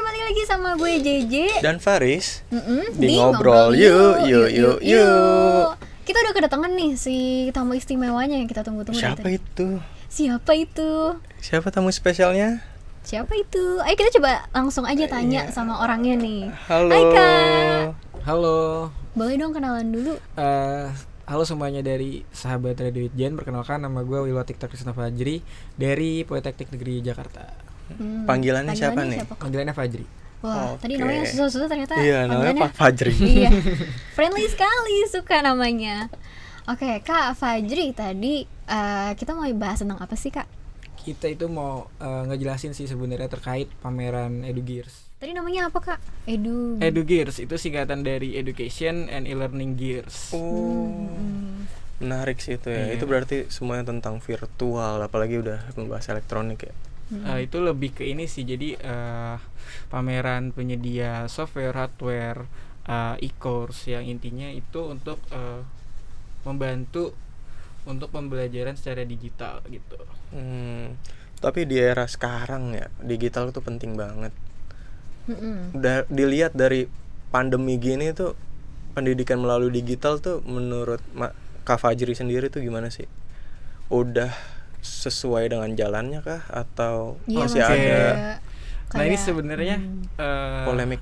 balik lagi sama gue JJ dan Faris di ngobrol yuk. Kita udah kedatangan nih si tamu istimewanya yang kita tunggu-tunggu. Siapa tamu spesialnya? Siapa itu? Ayo kita coba langsung aja tanya sama orangnya nih. Halo. Hai Kak. Halo. Boleh dong kenalan dulu. Halo semuanya dari sahabat Radio Itjen. Perkenalkan, nama gue Wilwatikta Krisna Fajri dari Politeknik Negeri Jakarta. Panggilannya siapa nih? Panggilannya Fajri. Wah, tadi namanya susah-susah ternyata. Iya, namanya Pak Fajri. Iya. Friendly sekali, suka namanya. Oke, Kak Fajri, tadi kita mau bahas tentang apa sih, Kak? Kita itu mau ngejelasin sih sebenarnya terkait pameran EduGears. Tadi namanya apa, Kak? EduGears itu singkatan dari Education and E-Learning Gears. Menarik sih itu ya. Iya. Itu berarti semuanya tentang virtual, apalagi udah membahas elektronik ya. Itu lebih ke ini sih. Jadi pameran penyedia software, hardware, e-course yang intinya itu untuk membantu untuk pembelajaran secara digital gitu. Tapi di era sekarang ya, digital itu penting banget. Dilihat dari pandemi gini tuh, pendidikan melalui digital tuh menurut Kak Fajri sendiri tuh gimana sih? Udah sesuai dengan jalannya kah? Atau masih ada Nah ini sebenarnya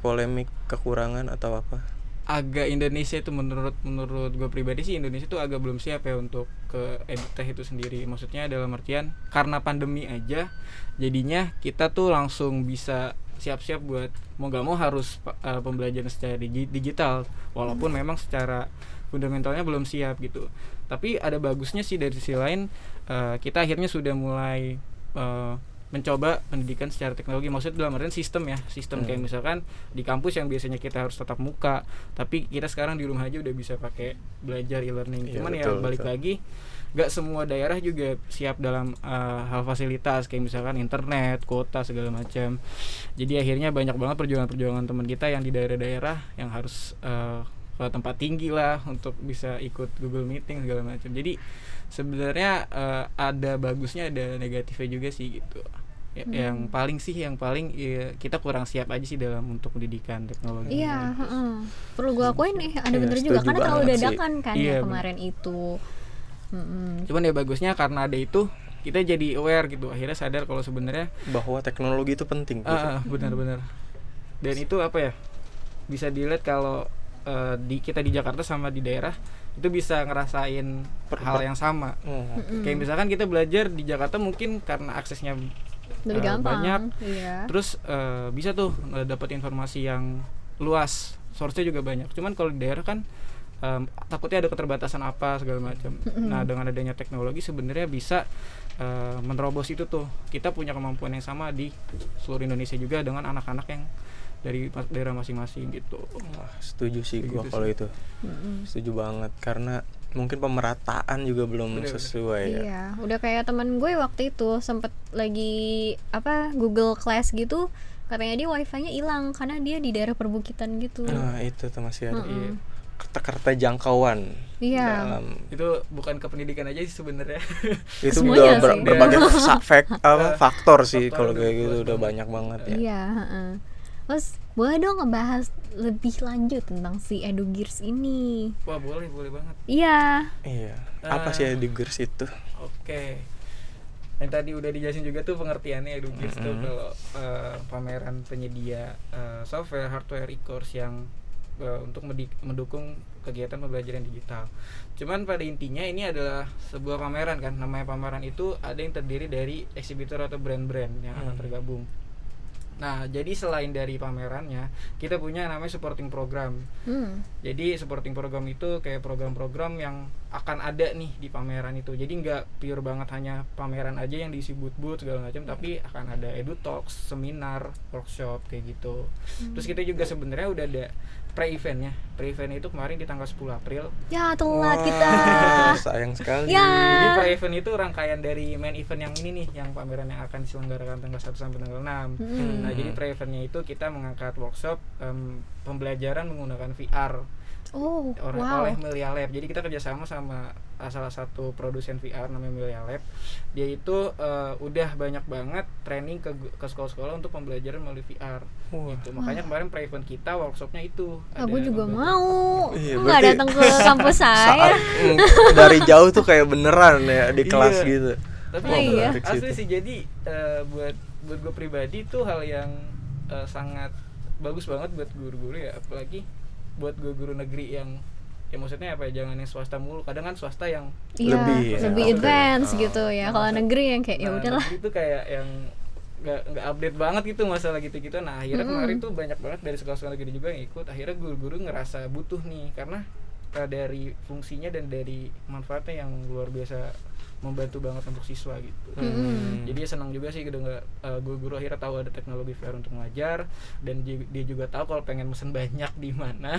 polemik kekurangan atau apa? Agak Indonesia itu menurut gue pribadi sih, Indonesia tuh agak belum siap ya untuk ke edutech itu sendiri. Maksudnya dalam artian karena pandemi aja, jadinya kita tuh langsung bisa siap-siap buat mau gak mau harus pembelajaran secara digital, walaupun memang secara fundamentalnya belum siap gitu. Tapi ada bagusnya sih dari sisi lain, kita akhirnya sudah mulai mencoba pendidikan secara teknologi. Maksudnya dalam artian sistem kayak misalkan di kampus yang biasanya kita harus tatap muka, tapi kita sekarang di rumah aja udah bisa pakai belajar e-learning. Cuman betul, balik lagi gak semua daerah juga siap dalam hal fasilitas kayak misalkan internet, kuota segala macam. Jadi akhirnya banyak banget perjuangan teman kita yang di daerah-daerah yang harus ke tempat tinggi lah untuk bisa ikut Google Meeting segala macam. Jadi sebenarnya ada bagusnya, ada negatifnya juga sih gitu. Yang paling ya, kita kurang siap aja sih dalam untuk pendidikan teknologi. Iya, perlu gue akuin nih, ada bener juga karena terlalu dadakan kan ya kemarin itu. Cuman ya bagusnya karena ada itu kita jadi aware gitu, akhirnya sadar kalau sebenarnya bahwa teknologi itu penting. Benar-benar. Dan itu apa ya? Bisa dilihat kalau kita di Jakarta sama di daerah itu bisa ngerasain hal yang sama. Kayak misalkan kita belajar di Jakarta mungkin karena aksesnya lebih gampang, banyak, iya. Terus bisa tuh dapat informasi yang luas, source-nya juga banyak. Cuman kalau di daerah kan takutnya ada keterbatasan apa segala macam. Nah dengan adanya teknologi sebenarnya bisa menerobos itu tuh. Kita punya kemampuan yang sama di seluruh Indonesia juga dengan anak-anak yang dari daerah masing-masing gitu. Wah, setuju sih gua kalau itu. Setuju banget karena mungkin pemerataan juga belum sesuai ya. Iya, udah kayak teman gue waktu itu sempet lagi Google Class gitu, katanya dia wifi-nya hilang karena dia di daerah perbukitan gitu. Nah, itu tuh masih ada kereta jangkauan. Iya. Dalam itu bukan ke pendidikan aja sih sebenarnya. Itu udah berbagai faktor sih kalau kayak gitu udah banyak banget ya. Iya, Terus boleh dong ngebahas lebih lanjut tentang si EduGears ini? Wah boleh banget. Iya. Apa sih EduGears itu? Oke. Yang tadi udah dijelasin juga tuh pengertiannya EduGears tuh kalau pameran penyedia software, hardware, e-course yang untuk mendukung kegiatan pembelajaran digital. Cuman pada intinya ini adalah sebuah pameran kan. Namanya pameran itu ada yang terdiri dari eksibitor atau brand-brand yang akan tergabung. Nah, jadi selain dari pamerannya, kita punya namanya supporting program. Jadi supporting program itu kayak program-program yang akan ada nih di pameran itu. Jadi nggak pure banget hanya pameran aja yang diisi booth-booth segala macam, tapi akan ada edu talks, seminar, workshop kayak gitu. Terus kita juga sebenarnya udah ada pre-eventnya. Pre-event itu kemarin di tanggal 10 April. Ya, telat kita. Sayang sekali. Ya. Jadi pre-event itu rangkaian dari main event yang ini nih, yang pameran yang akan diselenggarakan tanggal 1 sampai tanggal 6. Nah, jadi pre-eventnya itu kita mengangkat workshop pembelajaran menggunakan VR. Oh, oleh wow. Melia Lab. Jadi kita kerjasama sama salah satu produsen VR namanya Melia Lab. Dia itu udah banyak banget training ke sekolah-sekolah untuk pembelajaran melalui VR. Wah. Gitu. Makanya kemarin pre-event kita workshopnya itu. Aku juga pembelajaran. mau. Iya, Nggak berarti datang ke kampus saya. Saat dari jauh tuh kayak beneran ya di kelas Iya. gitu. Tapi Oh, iya. menarik asli sih sih, jadi buat gue pribadi itu hal yang sangat bagus banget buat guru-guru ya, apalagi buat guru negeri yang ya maksudnya apa ya, jangan yang swasta mulu. Kadang kan swasta yang Iya, Lebih, lebih ya. advance Oh. gitu ya. Nah, Kalau masa- negeri yang kayak ya udahlah. negeri itu kayak yang nggak update banget gitu masalah gitu-gitu. Nah akhirnya kemarin tuh banyak banget dari sekolah-sekolah negeri juga yang ikut. Akhirnya guru-guru ngerasa butuh nih, karena dari fungsinya dan dari manfaatnya yang luar biasa, membantu banget untuk siswa gitu. Jadi ya senang juga sih gitu, nggak guru-guru akhirnya tahu ada teknologi VR untuk mengajar, dan dia juga tahu kalau pengen mesen banyak di mana.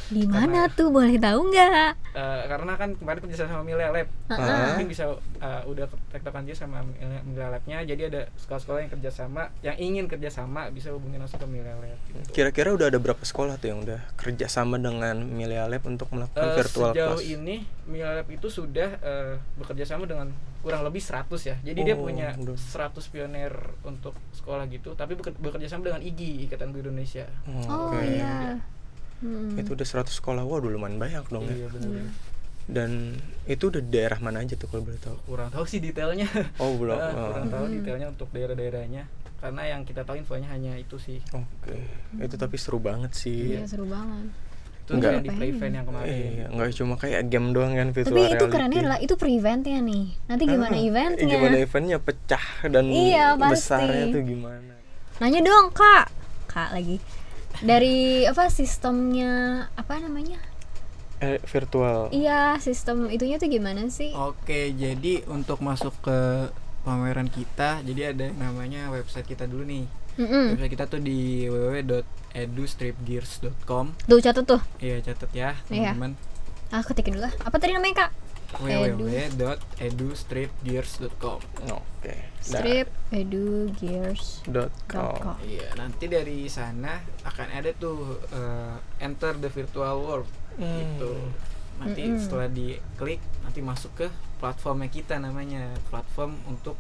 Di mana tuh, boleh tahu nggak? Karena kan kemarin kerja sama Melia Lab, mungkin bisa udah tektokan aja sama Melia Labnya. Jadi ada sekolah-sekolah yang kerjasama, yang ingin kerjasama bisa hubungin langsung ke Melia Lab gitu. Kira-kira udah ada berapa sekolah tuh yang udah kerja sama dengan Melia Lab untuk melakukan virtual sejauh class? ini Melia Lab itu sudah bekerja sama dengan kurang lebih 100 ya. Jadi dia Oh, punya udah. 100 pioner untuk sekolah gitu, tapi bekerja sama dengan IGI, Ikatan Guru Indonesia. Oh Oke. iya. Itu udah 100 sekolah. Waduh, lumayan banyak dong ya. Iya benar. Dan itu udah di daerah mana aja tuh kalau boleh tahu? Kurang tahu sih detailnya. Oh, belum. Kurang tahu detailnya untuk daerah-daerahnya. Karena yang kita tahu infonya hanya itu sih. Oke. Itu tapi seru banget sih. Iya, seru banget. Itu Enggak. yang di pre-event yang kemarin. Iya, nggak cuma kayak game doang kan, virtual Tapi itu reality. kerennya adalah itu pre-eventnya nih. Nanti gimana eventnya? Gimana eventnya pecah dan Iya, pasti. besarnya tuh gimana? Nanya dong, Kak. Kak lagi. Dari apa sistemnya, apa namanya? Virtual. Iya, sistem itunya tuh gimana sih? Oke, jadi untuk masuk ke pameran kita, jadi ada yang namanya website kita dulu nih. Website kita tuh di www.edu-gears.com. Tuh catat tuh. Iya, catat ya, Iya. teman-teman. Ketikin dulu lah. Apa tadi namanya, Kak? www.edu-gears.com. Oke. Strip edugears.com. Iya, nanti dari sana akan ada tuh enter the virtual world gitu. Nanti setelah diklik nanti masuk ke platformnya kita, namanya platform untuk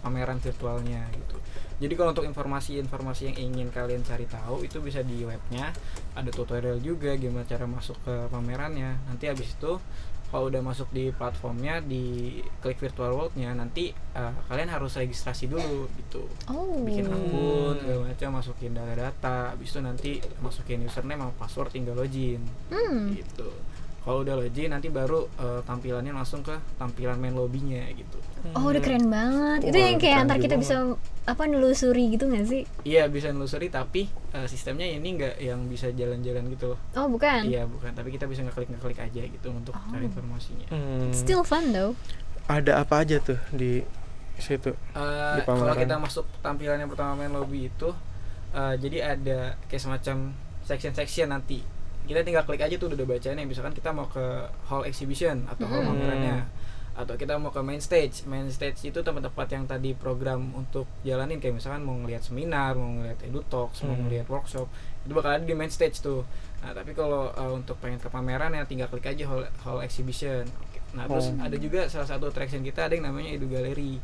pameran virtualnya gitu. Jadi kalau untuk informasi-informasi yang ingin kalian cari tahu itu bisa di webnya, ada tutorial juga gimana cara masuk ke pamerannya. Nanti habis itu kalau udah masuk di platformnya, di klik virtual world-nya, nanti kalian harus registrasi dulu gitu. Bikin akun segala macam, masukin data-data, habis itu nanti masukin username sama password, tinggal login gitu. Kalau udah login nanti baru tampilannya langsung ke tampilan main lobbynya gitu. Oh, udah keren banget. Itu yang kayak antar kita bisa apa nelusuri gitu nggak sih? Iya, bisa nelusuri, tapi sistemnya ini nggak yang bisa jalan-jalan gitu loh. Oh, bukan. Iya, bukan, tapi kita bisa ngeklik aja gitu untuk cari informasinya. Still fun though. Ada apa aja tuh di situ? Di Kalau pameran. kita masuk tampilan yang pertama main lobby itu, jadi ada kayak semacam section nanti. Kita tinggal klik aja tuh udah bacanya. Misalkan kita mau ke hall exhibition atau hall pamerannya, atau kita mau ke main stage. Main stage itu tempat-tempat yang tadi program untuk jalanin, kayak misalkan mau ngelihat seminar, mau ngelihat edu talks, mau ngelihat workshop, itu bakal ada di main stage tuh. Nah tapi kalau untuk pengen ke pameran ya tinggal klik aja hall exhibition. Oke. Nah terus ada juga salah satu attraction kita, ada yang namanya Edu Gallery.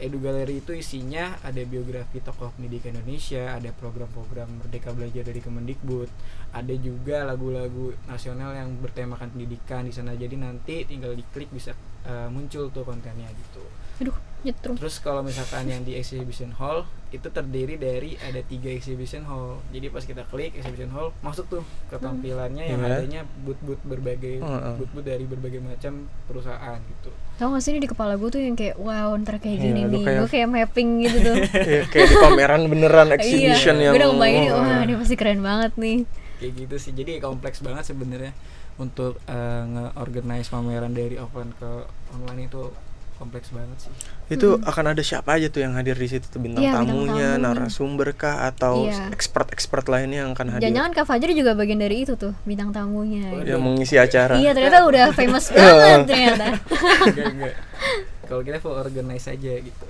Edu Gallery itu isinya ada biografi tokoh pendidikan Indonesia, ada program-program Merdeka Belajar dari Kemendikbud, ada juga lagu-lagu nasional yang bertemakan pendidikan di sana. Jadi nanti tinggal diklik bisa muncul tuh kontennya gitu. Aduh, nyetrum. Terus kalau misalkan yang di exhibition hall itu terdiri dari ada 3 exhibition hall. Jadi pas kita klik exhibition hall, masuk tuh ke tampilannya yang adanya booth-booth berbagai booth-booth dari berbagai macam perusahaan gitu. Tahu nggak sih ini di kepala gue tuh yang kayak wow ntar kayak gini aduh, nih, gue kayak mapping gitu tuh. Iya, kayak di pameran beneran exhibition Iya, yang gue udah ngebayangin wah ini pasti keren banget nih. Kayak gitu sih. Jadi kompleks banget sebenarnya untuk nge-organize pameran dari offline ke online, itu kompleks banget sih. Itu akan ada siapa aja tuh yang hadir di situ tuh, bintang Iya, bintang tamunya, tamu. narasumber kah atau Iya. expert lainnya yang akan hadir? Jangan-jangan Kak Fajri juga bagian dari itu tuh, bintang tamunya. Yang mengisi acara. Iya, ternyata udah famous banget ternyata. Enggak. Kalau kita full organize aja gitu.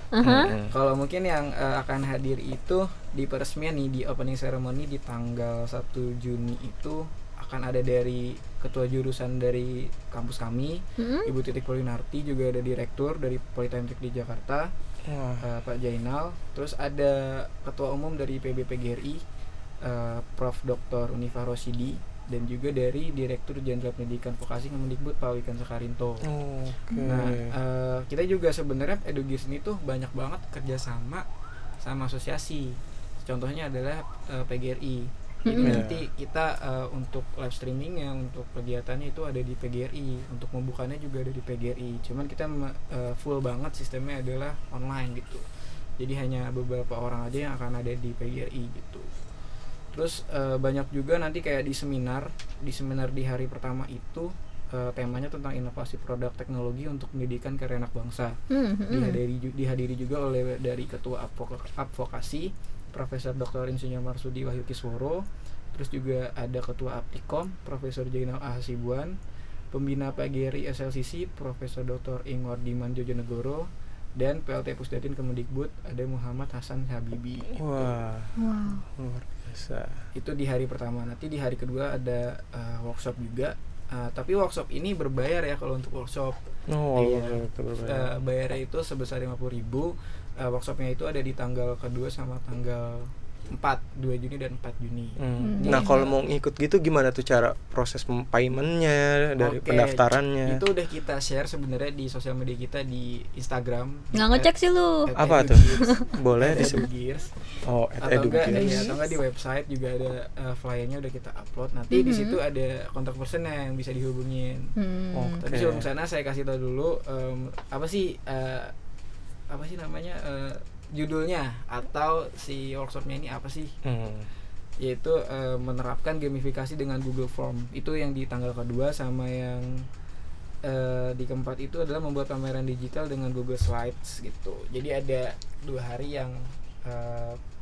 Kalau mungkin yang akan hadir itu di peresmian nih, di opening ceremony di tanggal 1 Juni itu akan ada dari ketua jurusan dari kampus kami, Ibu Titik Polinarti, juga ada direktur dari Politeknik di Jakarta, Pak Jainal. Terus ada ketua umum dari PBPGRI, Prof. Dr. Unifah Rosidi, dan juga dari Direktur Jenderal Pendidikan Vokasi Kemendikbud Pak Wikan Sakarinto. Nah, kita juga sebenarnya Edugirs ini tuh banyak banget kerjasama sama asosiasi. Contohnya adalah PGRI. Jadi nanti kita untuk live streamingnya, untuk kegiatannya itu ada di PGRI, untuk membukanya juga ada di PGRI. Cuman kita full banget sistemnya adalah online gitu. Jadi hanya beberapa orang aja yang akan ada di PGRI gitu. Terus banyak juga nanti kayak di seminar di hari pertama itu temanya tentang inovasi produk teknologi untuk pendidikan karya anak bangsa. Dihadiri juga oleh dari ketua advokasi Profesor Dr. Insinyur Marsudi Wahyu Kisworo. Terus juga ada ketua Aptikom Profesor Jainal Ahasibuan, pembina PGRI SLCC Profesor Dr. Ingwar Diman Jojonegoro, dan PLT Pusdatin Kemendikbud ada Muhammad Hasan Habibi. Wah. Luar biasa. Itu di hari pertama. Nanti di hari kedua ada workshop juga. Tapi workshop ini berbayar ya kalau untuk workshop. Bayarnya itu sebesar 50.000. Workshopnya itu ada di tanggal kedua sama tanggal 2 Juni dan 4 Juni. Nah, kalau mau ngikut gitu gimana tuh cara proses paymentnya dari pendaftarannya? Itu udah kita share sebenarnya di sosial media kita di Instagram. Nggak ngecek sih lu. Apa tuh? Boleh disebut. Atau enggak di website juga ada flyernya udah kita upload. Nanti di situ ada kontak personnya yang bisa dihubungin. Tapi sebelum sana saya kasih tahu dulu apa sih namanya judulnya atau si workshopnya ini apa sih? Yaitu menerapkan gamifikasi dengan Google Form. Itu yang di tanggal kedua, sama yang di keempat itu adalah membuat pameran digital dengan Google Slides gitu. Jadi ada 2 hari yang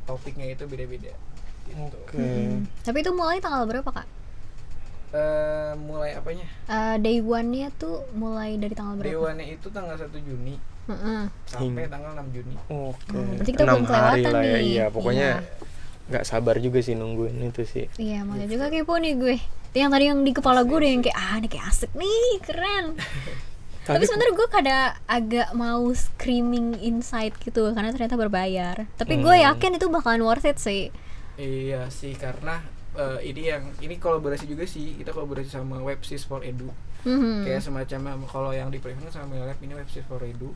topiknya itu beda-beda gitu. Tapi itu mulai tanggal berapa, Kak? Mulai apanya? Day one-nya tuh mulai dari tanggal berapa? Day one-nya itu tanggal 1 Juni sampai tanggal 6 Juni. Berarti kita belum kelewatan lah ya. nih. Iya, pokoknya nggak sabar juga sih nungguin itu sih. Iya, makanya juga kepo nih gue. Itu yang tadi yang di kepala gue udah yang kayak ini kayak asik nih, keren. Tapi sebenarnya gue agak mau screaming inside gitu karena ternyata berbayar. Tapi gue yakin itu bakalan worth it sih. Iya sih, karena ini kolaborasi juga sih. Kita kolaborasi sama Websis for Edu. Kayak semacam kalau yang di Prevent sama Lab ini Websis for Edu.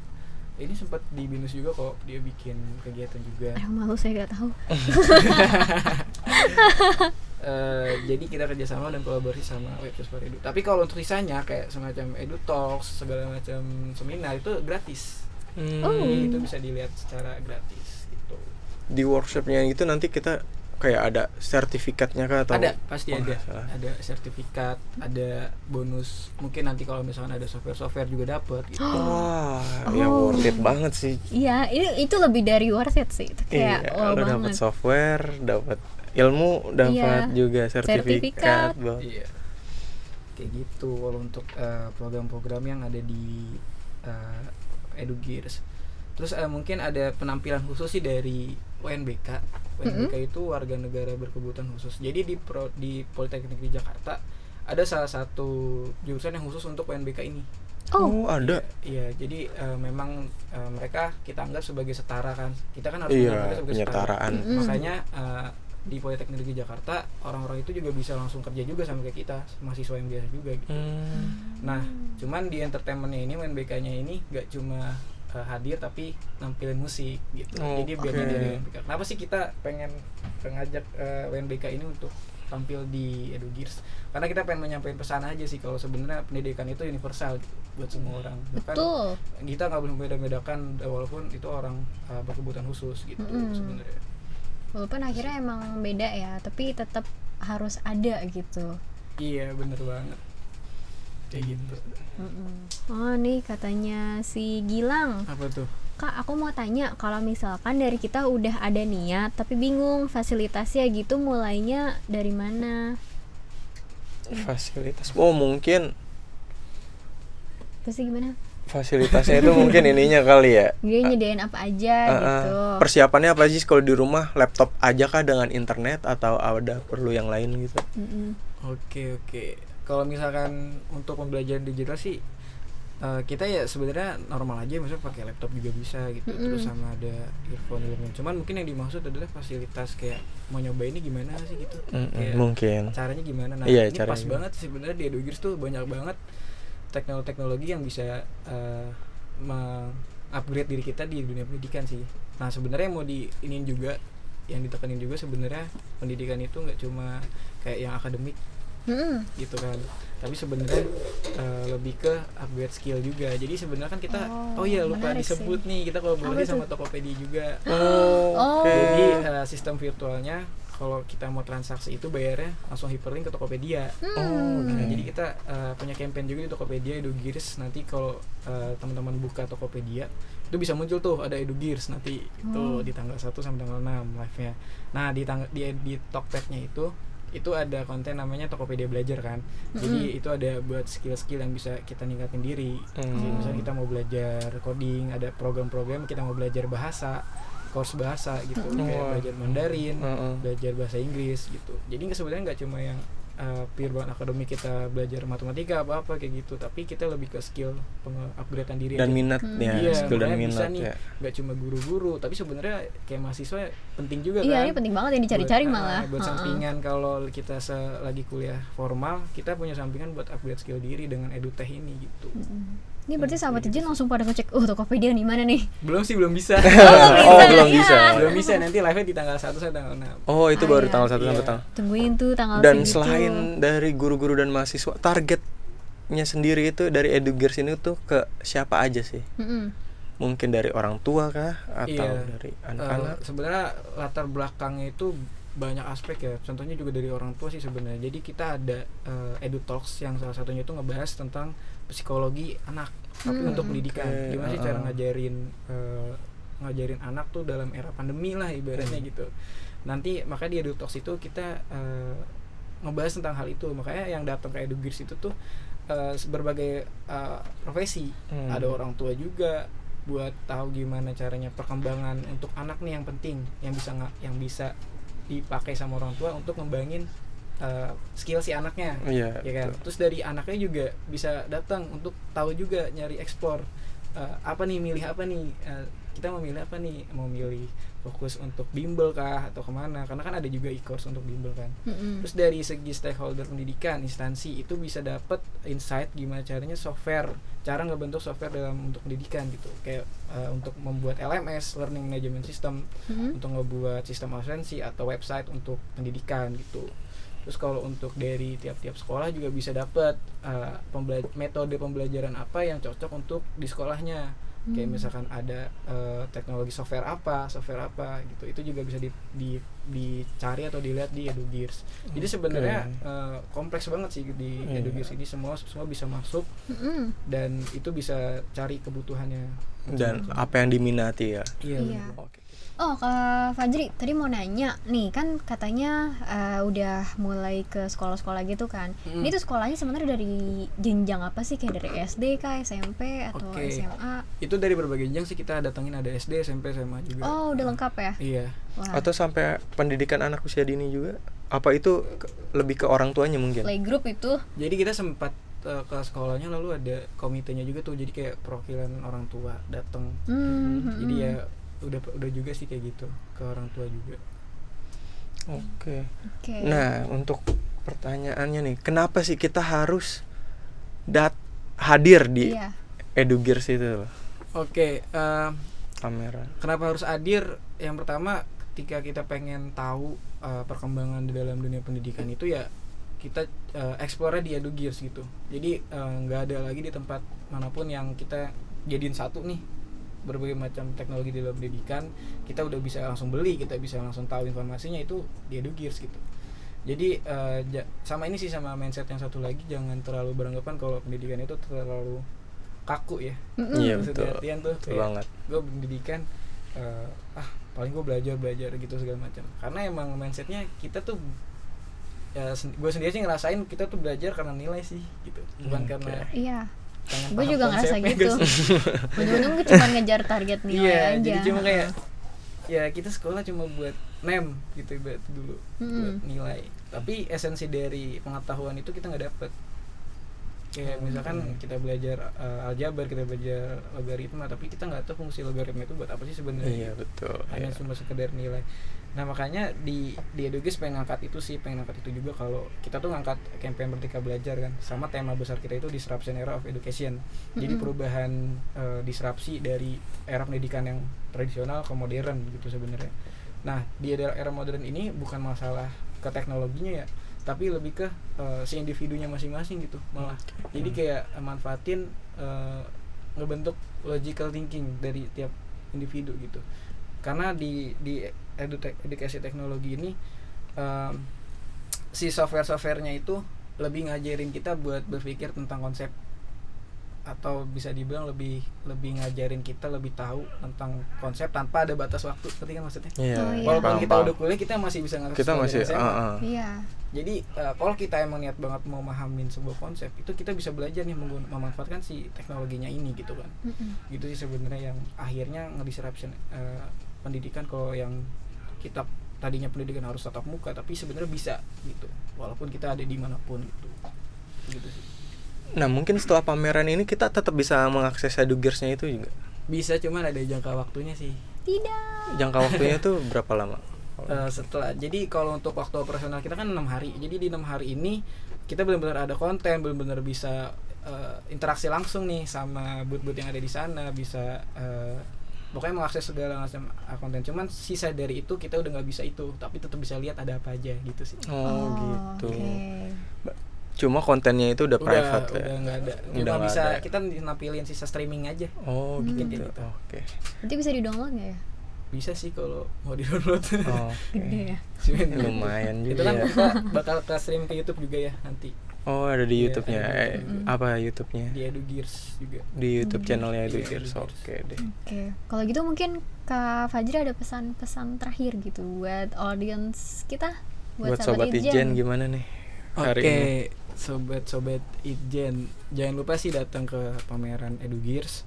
Ini sempat di BINUS juga kok, dia bikin kegiatan juga. Malu saya nggak tahu. Jadi kita kerjasama dan kolaborasi sama Websis for Edu. Tapi kalau untuk sisanya kayak semacam Edu Talks, segala macam seminar itu gratis. Jadi itu bisa dilihat secara gratis gitu. Di workshopnya itu nanti kita kayak ada sertifikatnya kah atau? Ada, pasti ada sertifikat, ada bonus. Mungkin nanti kalau misalnya ada software juga dapat gitu. Ya worth it banget sih. Iya, itu lebih dari worth it sih. Itu kayak lo dapat software, dapat ilmu, dapat juga sertifikat. Iya. Kayak gitu kalau untuk program-program yang ada di Edugirs. Terus mungkin ada penampilan khusus sih dari UNBK. UNBK itu warga negara berkebutuhan khusus. Jadi di Politeknik di Jakarta ada salah satu jurusan yang khusus untuk UNBK ini. Ada. Iya, jadi memang mereka kita anggap sebagai setara kan. Kita kan harus menganggapnya sebagai penyetaraan. Makanya di Politeknik di Jakarta orang-orang itu juga bisa langsung kerja juga sama kayak kita, mahasiswa yang biasa juga gitu. Nah, cuman di entertainmentnya ini UNBK-nya ini gak cuma hadir tapi nampilin musik gitu. Jadi biar dari UNBK. Kenapa sih kita pengen ngajak UNBK ini untuk tampil di Edugirs? Karena kita pengen menyampaikan pesan aja sih kalau sebenarnya pendidikan itu universal gitu, buat semua orang. Bahkan kita nggak boleh beda-bedakan walaupun itu orang berkebutuhan khusus gitu sebenarnya. Walaupun akhirnya emang beda ya, tapi tetap harus ada gitu. Iya, bener banget. Kayak gitu. Nih katanya si Gilang. Apa tuh? Kak, aku mau tanya, kalau misalkan dari kita udah ada niat tapi bingung fasilitasnya gitu, mulainya dari mana? Fasilitas? Mungkin pasti gimana? Fasilitasnya itu mungkin ininya kali ya. Dia nyediain apa aja gitu. Persiapannya apa sih kalau di rumah? Laptop aja kah dengan internet atau ada perlu yang lain gitu? Oke. Kalau misalkan untuk pembelajaran digital sih kita ya sebenarnya normal aja, maksudnya pakai laptop juga bisa gitu. Terus sama ada earphone. Cuman mungkin yang dimaksud adalah fasilitas kayak mau nyoba ini gimana sih gitu. Kayak mungkin caranya gimana. Nah, iya, ini caranya pas banget sebenarnya di EduGears tuh banyak banget teknologi yang bisa upgrade diri kita di dunia pendidikan sih. Nah, sebenarnya mau diinin juga, yang ditekenin juga sebenarnya pendidikan itu nggak cuma kayak yang akademik gitu kan, tapi sebenarnya lebih ke upgrade skill juga. Jadi sebenarnya kan kita lupa disebut sih. Nih kita kolaborasi sama Tokopedia juga. Jadi sistem virtualnya kalau kita mau transaksi itu bayarnya langsung hyperlink ke Tokopedia. Nah, jadi kita punya campaign juga di Tokopedia EduGears. Nanti kalau teman-teman buka Tokopedia itu bisa muncul tuh ada EduGears nanti itu di tanggal 1 sampai tanggal 6 live-nya. Nah, di Tokped-nya itu ada konten namanya Tokopedia Belajar kan. Jadi itu ada buat skill-skill yang bisa kita ningkatin diri. Jadi misalnya kita mau belajar coding, ada program-program kita mau belajar bahasa, course bahasa gitu, kayak belajar Mandarin, belajar bahasa Inggris gitu. Jadi sebenarnya nggak cuma yang pure banget akademik kita belajar matematika apa kayak gitu, tapi kita lebih ke skill upgradean diri dan aja. Minatnya, skill dan minat nih, ya. Nggak cuma guru-guru, tapi sebenarnya kayak mahasiswa penting juga Iya, kan. ini penting banget yang dicari-cari malah. Buat sampingan kalau kita lagi kuliah formal, kita punya sampingan buat upgrade skill diri dengan edutech ini gitu. Ini berarti sahabat Ijin langsung pada ngecek, Tokopedia nih mana nih? Belum bisa. Belum bisa. Belum bisa, nanti live-nya di tanggal 1 sampai tanggal 6. Itu baru tanggal 1 sampai tanggal. Tungguin tuh tanggal Dan segitu. selain dari guru-guru dan mahasiswa, targetnya sendiri itu dari EduGears ini tuh ke siapa aja sih? Mungkin dari orang tua kah atau dari anak-anak? Sebenarnya latar belakangnya itu banyak aspek ya. Contohnya juga dari orang tua sih sebenarnya. Jadi kita ada EduTalks yang salah satunya itu ngebahas tentang psikologi anak, tapi untuk pendidikan. Gimana sih cara ngajarin anak tuh dalam era pandemi lah ibaratnya gitu. Nanti makanya di EduTalks itu kita ngebahas tentang hal itu. Makanya yang datang ke EduGears itu tuh berbagai profesi. Ada orang tua juga buat tahu gimana caranya perkembangan untuk anak nih yang penting, yang bisa dipakai sama orang tua untuk ngembangin skill si anaknya, ya kan. Terus dari anaknya juga bisa datang untuk tahu juga nyari eksplor milih apa nih, kita mau milih apa nih, mau milih fokus untuk bimbel kah atau kemana, karena kan ada juga e-course untuk bimbel kan. Terus dari segi stakeholder pendidikan, instansi itu bisa dapat insight gimana caranya cara ngebentuk software dalam untuk pendidikan gitu, kayak untuk membuat LMS, learning management system, untuk ngebuat sistem absensi atau website untuk pendidikan gitu. Terus kalau untuk dari tiap-tiap sekolah juga bisa dapat metode pembelajaran apa yang cocok untuk di sekolahnya. Kayak misalkan ada teknologi software apa gitu, itu juga bisa dicari atau dilihat di EduGears. Jadi sebenarnya kompleks banget sih di EduGears ini, semua bisa masuk dan itu bisa cari kebutuhannya dan apa yang diminati ya. Iya. Kak Fajri, tadi mau nanya nih, kan katanya udah mulai ke sekolah-sekolah gitu kan. Ini tuh sekolahnya sebenarnya dari jenjang apa sih? Kayak dari SD kah, SMP atau SMA? Itu dari berbagai jenjang sih, kita datengin ada SD, SMP, SMA juga. Udah lengkap ya? Iya. Wah. Atau sampai pendidikan anak usia dini juga? Apa itu lebih ke orang tuanya mungkin? Playgroup itu? Jadi kita sempat ke sekolahnya, lalu ada komitenya juga tuh, jadi kayak perwakilan orang tua datang. Jadi ya udah juga sih kayak gitu ke orang tua juga. Oke. Nah, untuk pertanyaannya nih, kenapa sih kita harus hadir di EduGears itu? Kamera. Kenapa harus hadir? Yang pertama, ketika kita pengen tahu perkembangan di dalam dunia pendidikan itu ya kita explore di EduGears gitu. Jadi nggak ada lagi di tempat manapun yang kita jadiin satu nih, berbagai macam teknologi di dalam pendidikan kita udah bisa langsung beli, kita bisa langsung tahu informasinya itu di EduGears gitu. Jadi sama ini sih, sama mindset yang satu lagi, jangan terlalu beranggapan kalau pendidikan itu terlalu kaku ya. Iya, betul. Artian tuh kayak gue pendidikan paling gue belajar gitu segala macam. Karena emang mindsetnya kita tuh gue sendiri sih ngerasain kita tuh belajar karena nilai sih gitu, bukan karena gue juga ngerasa gitu. Ujung-ujung gue cuma ngejar target nilai aja. Jadi cuma kayak ya kita sekolah cuma buat nem gitu berarti dulu buat nilai. Tapi esensi dari pengetahuan itu kita nggak dapet. Kayak misalkan kita belajar aljabar, kita belajar logaritma, tapi kita nggak tahu fungsi logaritma itu buat apa sih sebenarnya. Iya betul. Hanya cuma sekedar nilai. Nah makanya di Edugis pengen ngangkat itu juga kalau kita tuh ngangkat campaign Merdeka Belajar kan, sama tema besar kita itu disruption era of education. Jadi perubahan disrupsi dari era pendidikan yang tradisional ke modern gitu sebenarnya. Nah di era modern ini bukan masalah ke teknologinya ya, tapi lebih ke si individunya masing-masing gitu malah. Jadi kayak manfaatin ngebentuk logical thinking dari tiap individu gitu. Karena di edukasi teknologi ini si software-softwarenya itu lebih ngajarin kita buat berpikir tentang konsep, atau bisa dibilang lebih ngajarin kita lebih tahu tentang konsep tanpa ada batas waktu, ngerti kan maksudnya? Iya. Walaupun kita udah kuliah kita masih bisa ngakses. Kita masih Iya. Jadi kalau kita emang niat banget mau memahamin sebuah konsep, itu kita bisa belajar nih memanfaatkan si teknologinya ini gitu kan. Gitu sih sebenarnya yang akhirnya ngedisruption pendidikan. Kalau yang kita tadinya pendidikan harus tatap muka, tapi sebenarnya bisa gitu walaupun kita ada di manapun gitu sih. Nah mungkin setelah pameran ini kita tetap bisa mengakses Edugears-nya itu juga? Bisa, cuman ada jangka waktunya sih. Tidak. Jangka waktunya tuh berapa lama? Jadi kalau untuk waktu operasional kita kan 6 hari. Jadi di 6 hari ini kita benar-benar ada konten, benar-benar bisa interaksi langsung nih sama booth-booth yang ada di sana, bisa pokoknya mengakses segala macam konten. Cuman sisa dari itu kita udah nggak bisa itu, tapi tetap bisa lihat ada apa aja gitu sih. Gitu. Okay. Cuma kontennya itu udah private udah nggak ada. Cuma bisa ada. Kita nampilin sisa streaming aja. Gitu. Oke. Nanti bisa di-download nggak ya? Bisa sih kalau mau di-download. Gede ya. Lumayan juga. Itu kan kita bakal ke stream ke YouTube juga ya nanti. Ada di YouTube-nya. Apa YouTube-nya? Di Edugears juga. Di YouTube channelnya Edugears. Oke deh. Oke. Kalau gitu mungkin Kak Fajri ada pesan-pesan terakhir gitu buat audience kita, buat sobat Ijen gimana nih hari ini? Sobat Ijen, jangan lupa sih datang ke pameran Edugears,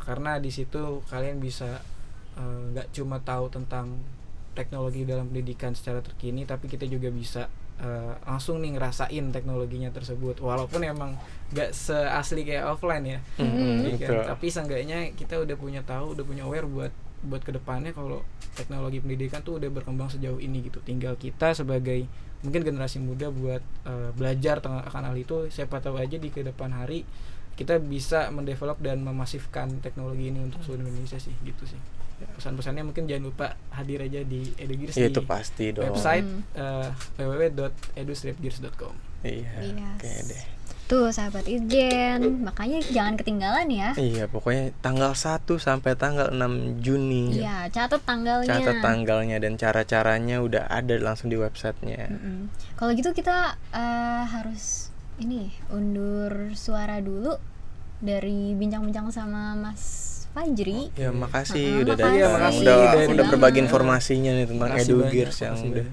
karena di situ kalian bisa nggak cuma tahu tentang teknologi dalam pendidikan secara terkini, tapi kita juga bisa langsung nih ngerasain teknologinya tersebut, walaupun emang nggak seasli kayak offline ya, kan? Tapi seenggaknya kita udah punya aware buat kedepannya kalau teknologi pendidikan tuh udah berkembang sejauh ini gitu. Tinggal kita sebagai mungkin generasi muda buat belajar akan hal itu. Siapa tahu aja di kedepan hari kita bisa mendevelop dan memasifkan teknologi ini untuk seluruh Indonesia sih, gitu sih. Pesan-pesannya mungkin jangan lupa hadir aja di Edugears, ya, itu pasti dong. Website www.edu-gears.com. Iya. Oke deh. Tuh sahabat Ijen, makanya jangan ketinggalan ya. Iya, pokoknya tanggal 1 sampai tanggal 6 Juni. Iya, catat tanggalnya. Catat tanggalnya dan cara-caranya udah ada langsung di websitenya. Kalau gitu kita harus undur suara dulu dari bincang-bincang sama Mas Fajri. Ya makasih udah makasih. datang, udah berbagi informasinya nih tentang Edugears yang udah.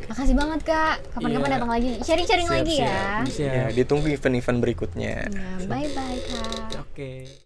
Makasih banget Kak, kapan-kapan datang lagi, sharing-sharing lagi ya. Ya, ditunggu event-event berikutnya. Bye-bye Kak. Oke.